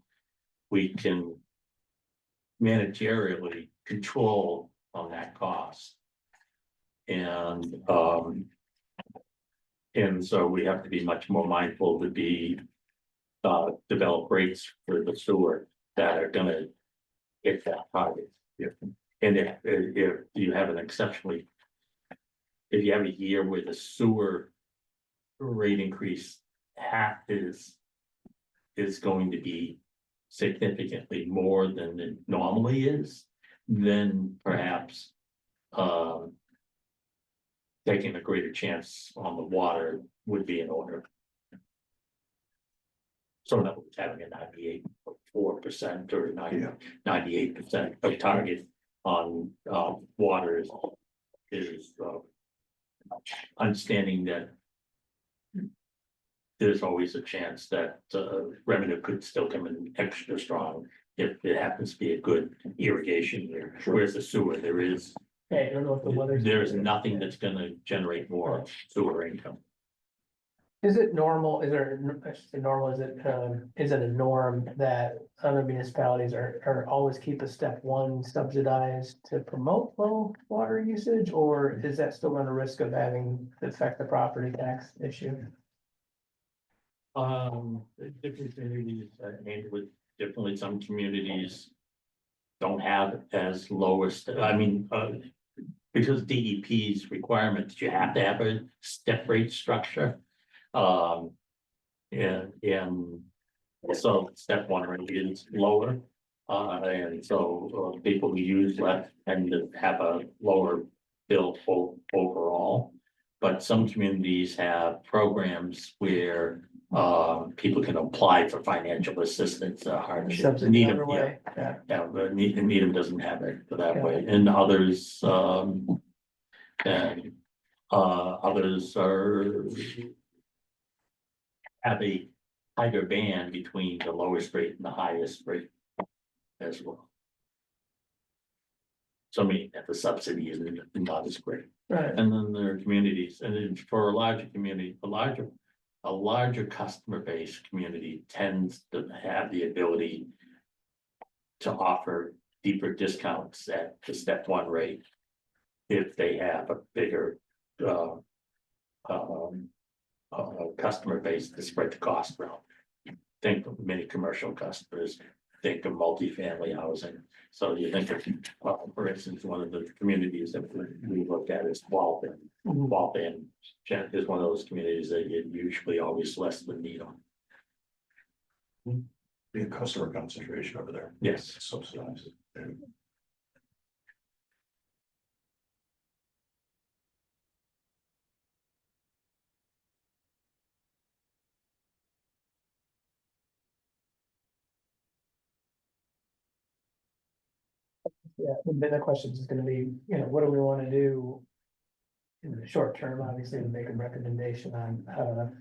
we can managerially control on that cost. And so we have to be much more mindful to develop rates for the sewer that are gonna hit that target. And if you have an exceptionally, if you have a year where the sewer rate increase is going to be significantly more than it normally is, then perhaps taking a greater chance on the water would be in order. So that was having a 98.4% or 98% of target on water is understanding that there's always a chance that revenue could still come in extra strong if it happens to be a good irrigation year. Whereas the sewer, there is nothing that's gonna generate more sewer income. Is it normal, is it a norm that other municipalities are always keep a step one subsidized to promote low water usage? Or is that still run a risk of having to affect the property tax issue? Different communities handle it differently. Some communities don't have as lowest, because DEP's requirement that you have to have a step rate structure. And so step one rate is lower. And so people who use less tend to have a lower bill overall. But some communities have programs where people can apply for financial assistance, hardship. Subsidy Needham, other way? Yeah. yeah, but Needham doesn't have it that way, and others, and others have a tighter band between the lowest rate and the highest rate as well. So meaning that the subsidy is not as great. Right. And then there are communities, and then for a larger community, a larger customer base community tends to have the ability to offer deeper discounts at the step one rate if they have a bigger customer base to spread the cost around. Think of many commercial customers, think of multifamily housing. So you think of, for instance, one of the communities that we looked at is Waltham. Waltham is one of those communities that you usually always less than Needham. Be a customer concentration over there. Yes. Subsidized. Yeah, then the question is gonna be, what do we wanna do? In the short term, obviously, to make a recommendation on how to.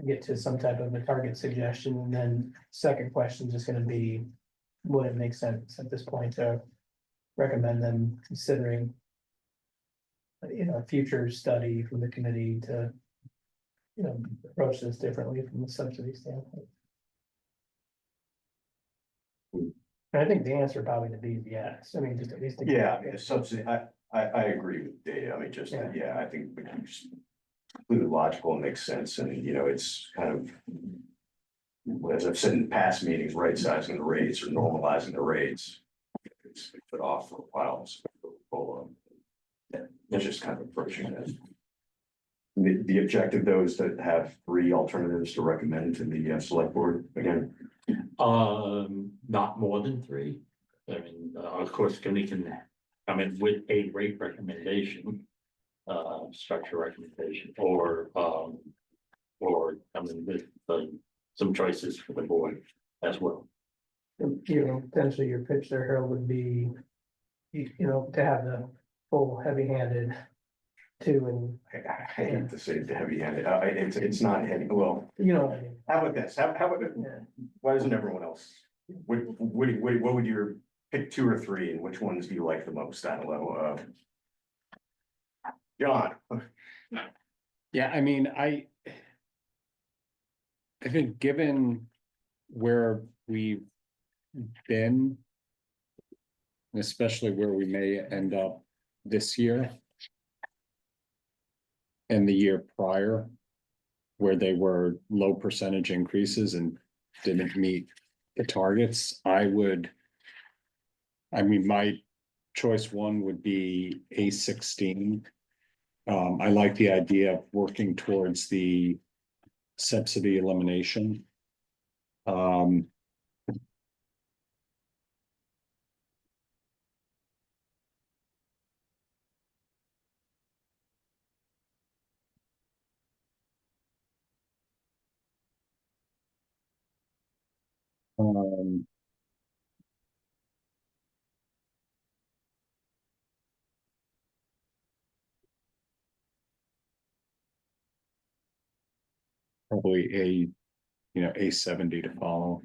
Get to some type of a target suggestion, and then second question is just gonna be. Would it make sense at this point to recommend them considering? A future study from the committee to. Approach this differently from the subsidy standpoint. And I think the answer probably to be yes, just at least. Yeah, I mean, the subsidy, I agree with Dave, I think we can just completely logical and makes sense, and it's kind of. As I've said in past meetings, right sizing the rates or normalizing the rates. It's been put off for a while, so it's just kind of approaching that. The objective though is to have 3 alternatives to recommend to the select board again. Not more than 3. I mean, of course, committee can come in with a rate recommendation, structure recommendation, or come in with some choices for the board as well. Potentially your pitch there, Harold, would be, to have the full heavy-handed too, and. I hate to say the heavy handed, it's not heavy, well, What I mean. how about this, how about, Yeah. why doesn't everyone else? What would your pick 2 or 3, and which ones do you like the most? I don't know, John, Yeah, I mean, I think given where we've been, and especially where we may end up this year and the year prior, where they were low percentage increases and didn't meet the targets, I mean, my choice one would be A16. I like the idea of working towards the subsidy elimination. Um, um, probably A70 to follow.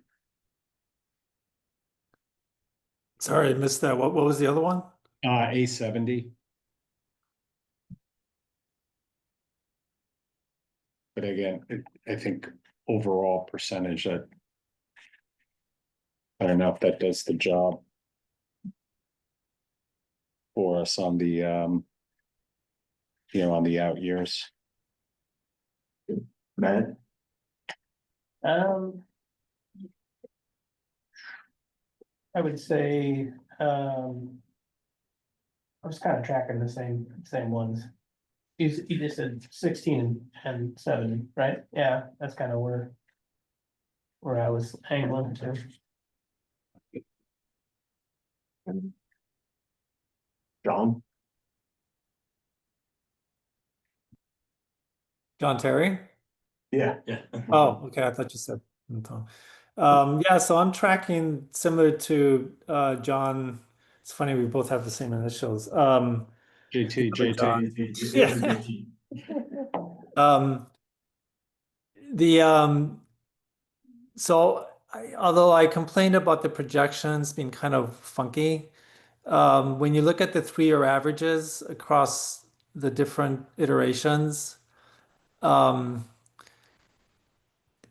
Sorry, I missed that. What was the other one? A70. But again, I think overall percentage that. I don't know if that does the job. For us on the, on the out years. Matt, I would say, I was kind of tracking the same ones. You just said 16 and 7, right? Yeah, that's kind of where I was angling to. John, John Terry? yeah, Yeah. Oh, okay, I thought you said Tom. Yeah, so I'm tracking similar to John. It's funny, we both have the same initials. JT. Yeah. Um, so although I complained about the projections being kind of funky, when you look at the 3-year averages across the different iterations, the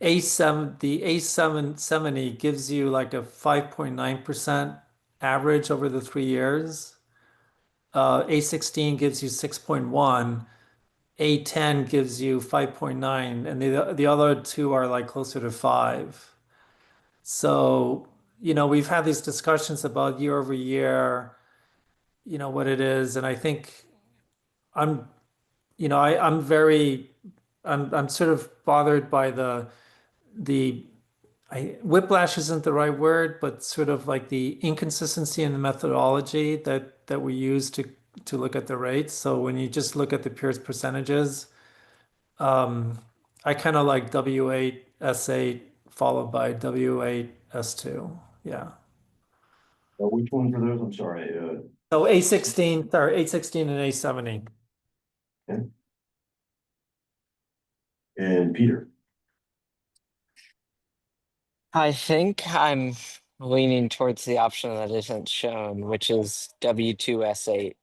A770 gives you like a 5.9% average over the 3 years. A16 gives you 6.1. A10 gives you 5.9, and the other two are like closer to 5. So, we've had these discussions about year over year, what it is, and I think I'm, I'm sort of bothered by the whiplash isn't the right word, but sort of like the inconsistency in the methodology that we use to look at the rates. So when you just look at the pure percentages, I kind of like W8 S8 followed by W8 S2. Yeah. which ones are those? I'm sorry, So A16, sorry, A16 and A70. and Peter. I think I'm leaning towards the option that isn't shown, which is W2S8.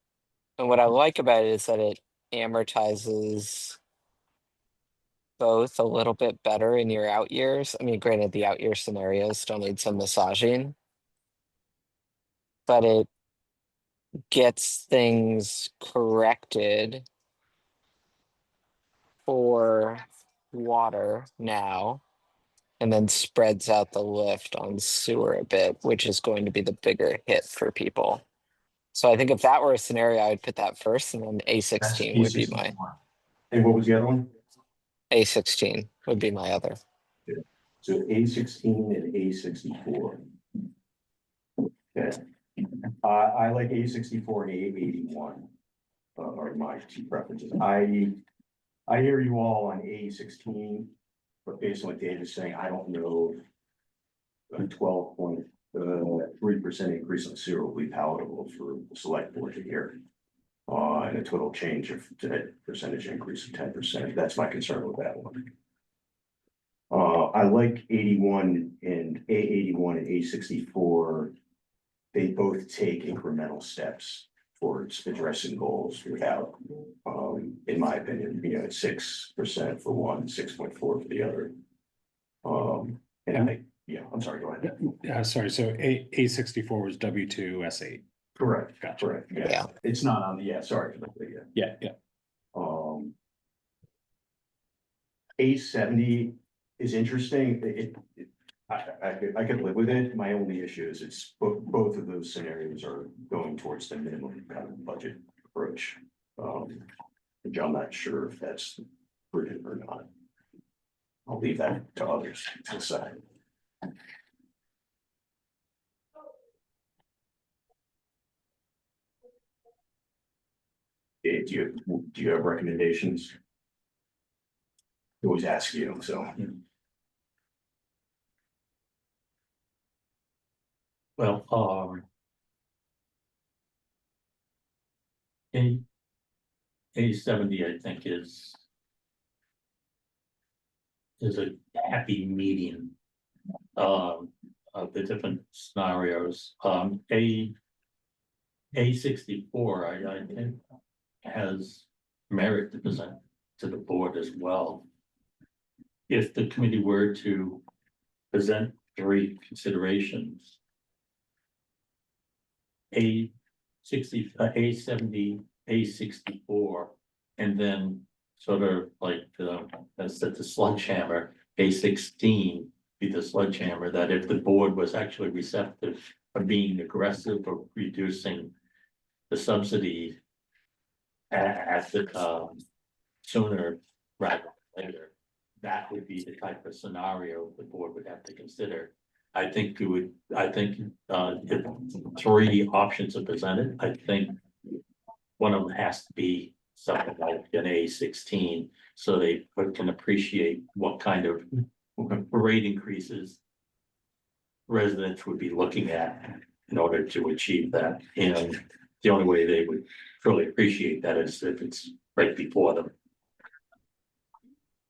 And what I like about it is that it amortizes both a little bit better in your out years. I mean, granted, the out year scenarios still need some massaging, but it gets things corrected for water now, and then spreads out the lift on sewer a bit, which is going to be the bigger hit for people. So I think if that were a scenario, I would put that first, and then A16 would be my And what was the other one? A16 would be my other. So A16 and A64. Okay. I like A64 and A81. Are my two preferences. I hear you all on A16, but based on what Dave is saying, I don't know. A 12.3% increase on sewer will be palatable for the select board to hear. And a total change of percentage increase of 10%. That's my concern with that one. I like 81 and A81 and A64. They both take incremental steps towards addressing goals without, in my opinion, you know, 6% for one, 6.4 for the other. And I, yeah, I'm sorry, go ahead. Yeah, sorry, so A64 was W2 S8. Correct, Gotcha. correct, yeah, Yeah. it's not on the, yeah, sorry, yeah. Yeah. A70 is interesting, I could live with it, my only issue is it's both of those scenarios are going towards the minimum kind of budget approach. Which I'm not sure if that's prudent or not. I'll leave that to others to decide. Do you have recommendations? I always ask you, so. Well, A70, I think is a happy median of the different scenarios. A64, I think has merit to present to the board as well. If the committee were to present 3 considerations. A70, A64, and then sort of like that's the sledgehammer, A16 be the sledgehammer, that if the board was actually receptive of being aggressive or reducing the subsidy at the sooner rather than later, that would be the type of scenario the board would have to consider. I think if 3 options are presented, I think one of them has to be something like an A16, so they can appreciate what kind of rate increases residents would be looking at in order to achieve that. And the only way they would truly appreciate that is if it's right before them.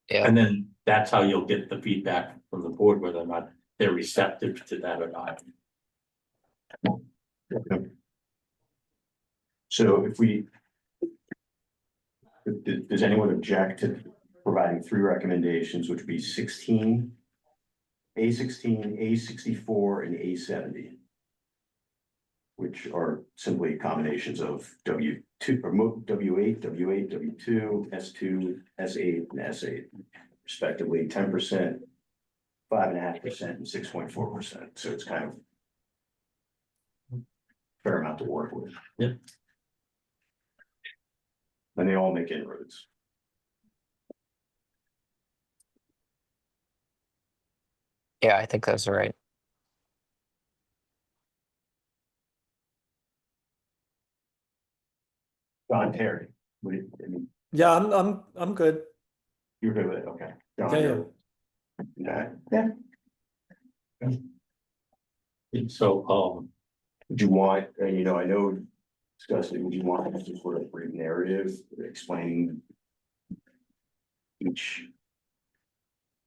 Yeah. And then that's how you'll get the feedback from the board, whether or not they're receptive to that or not. So if we. Does anyone object to providing 3 recommendations, which would be 16, A16, A64, and A70? Which are simply combinations of W2 or W8, W8, W2, S2, S8, and S8, respectively, 10%, 5.5%, and 6.4%. So it's kind of fair amount to work with. Yep. And they all make inroads. Yeah, I think that's right. Don Terry, I mean, Yeah, I'm good. you're good with it, okay. Don, Yeah, yeah. you're- Nah. And so, Would you want, you know, I know discussed it, would you want some sort of brief narrative explaining each?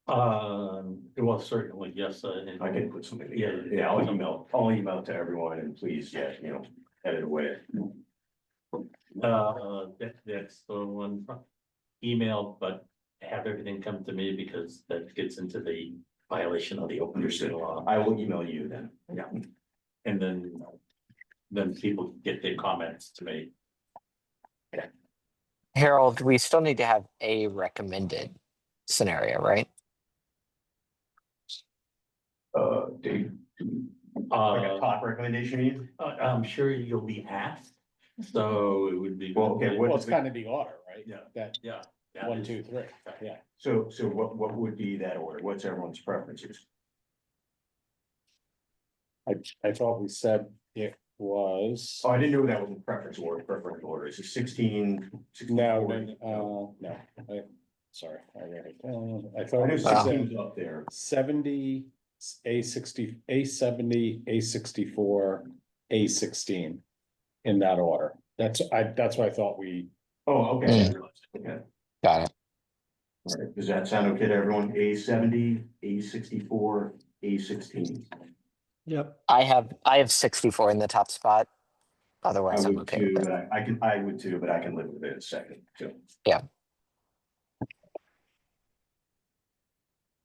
well, certainly, yes, and I can put something together. Yeah, I'll email to everyone and please, yeah, you know, edit away. that's the one email, but have everything come to me because that gets into the violation of the open meeting law. I will email you then. Yeah, and then people get their comments to me. Harold, we still need to have a recommended scenario, right? Dave, like a top recommendation, you mean? I'm sure you'll be asked, so it would be. Well, okay, Well, it's kind of the order, right? Yeah. That Yeah. that 1, is- 2, 3, yeah. So what would be that order? What's everyone's preferences? I thought we said it was. Oh, I didn't know that was a preference order. Is it 16? 64? No, sorry, I read it. I I thought know we said 16 is up there. 70, A60, A70, A64, A16 in that order. That's what I thought we, Oh, okay. Okay. Got it. All right. Does that sound okay to everyone? A70, A64, A16. Yep. I have 64 in the top spot. I Otherwise, I'm would okay too, with but it. I would too, but I can live with it in a second, too.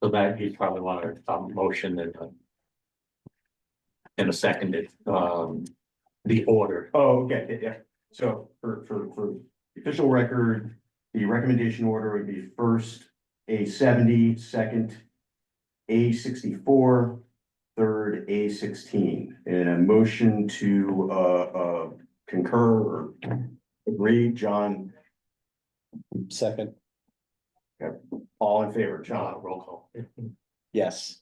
So that you probably want a motion and a seconded, the order. Oh, okay, yeah. So for the official record, the recommendation order would be first A70, second A64, third A16, and a motion to concur or agree, John, Second, all in favor, John, Roll call. yes.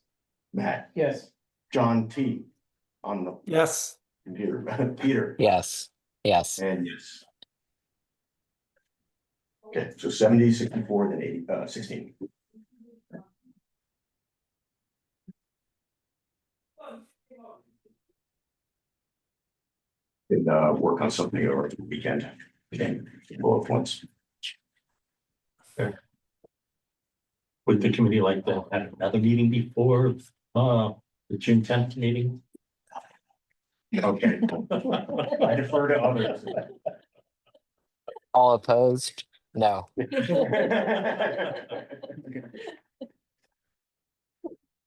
Matt, Yes, John T. On the Yes, computer, Peter, Yes, yes. and yes. Okay, so 70, 64, then 80, 16. And work on something over the weekend. Okay, bullet points. Would the committee like to have another meeting before, the June 10th meeting? Okay. I defer to others. All opposed? No.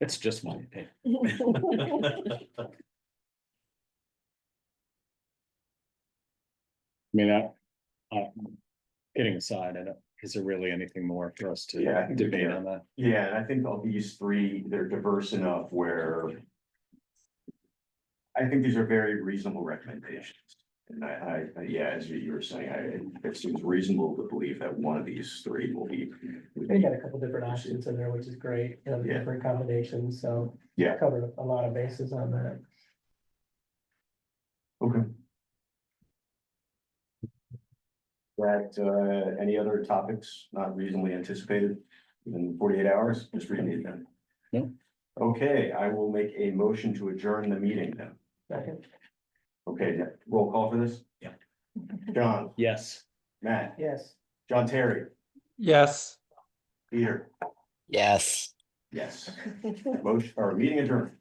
It's just my opinion. I mean, kidding aside, is there really anything more for us to Yeah, I think we debate can. on that? Yeah, and I think of these three, they're diverse enough where I think these are very reasonable recommendations. And yeah, as you were saying, it seems reasonable to believe that one of these three will be. they got a couple different options in there, which is great, you know, the Yeah. different combinations, so. Yeah. Cover a lot of bases on that. Okay. That, any other topics not reasonably anticipated in 48 hours? Just reading it then. No. Okay, I will make a motion to adjourn the meeting then. Second, Okay, roll call for this? Yeah. John, Yes. Matt, yes. John Terry, yes. Peter, Yes. yes. Motion or meeting adjourned.